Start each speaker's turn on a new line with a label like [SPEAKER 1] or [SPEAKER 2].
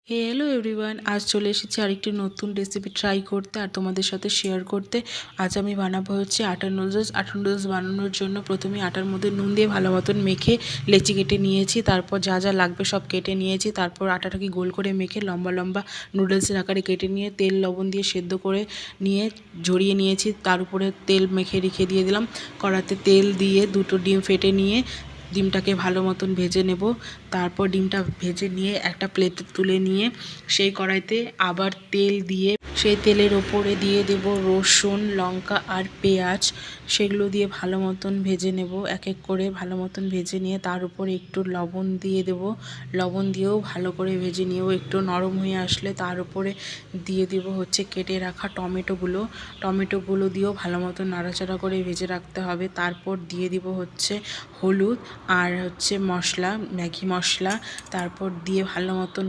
[SPEAKER 1] Hello everyone, আজ চলে এসেছি আরেকটি নতুন রেসিপি ট্রাই করতে আর তোমাদের সাথে শেয়ার করতে। আজ আমি বানাবো হচ্ছে আটার নুডলস। আটার নুডলস বানানোর জন্য প্রথমে আটার মধ্যে নুন দিয়ে ভালো মতন মেখে লেচি কেটে নিয়েছি। তারপর যা যা লাগবে সব কেটে নিয়েছি। তারপর আটাটাকে গোল করে মেখে লম্বা লম্বা নুডলসের আকারে কেটে নিয়ে তেল লবণ দিয়ে সেদ্ধ করে নিয়ে ঝরিয়ে নিয়েছি। তার উপরে তেল মেখে রেখে দিয়ে দিলাম। কড়াতে তেল দিয়ে দুটো ডিম ফেটে নিয়ে ডিমটাকে ভালো মতন ভেজে নেব। তারপর ডিমটা ভেজে নিয়ে একটা প্লেটে তুলে নিয়ে সেই কড়াইতে আবার তেল দিয়ে সেই তেলের ওপরে দিয়ে দেব রসুন, লঙ্কা আর পেঁয়াজ। সেগুলো দিয়ে ভালো মতন ভেজে নেব। এক এক করে ভালো মতন ভেজে নিয়ে তার উপরে একটু লবণ দিয়ে দেব। লবণ দিয়েও ভালো করে ভেজে নিয়েও একটু নরম হয়ে আসলে তার উপরে দিয়ে দেব হচ্ছে কেটে রাখা টমেটোগুলো দিয়েও ভালো মতন নাড়াচাড়া করে ভেজে রাখতে হবে। তারপর দিয়ে দিব হচ্ছে হলুদ আর হচ্ছে মশলা, ম্যাগি মশলা। তারপর দিয়ে ভালো মতন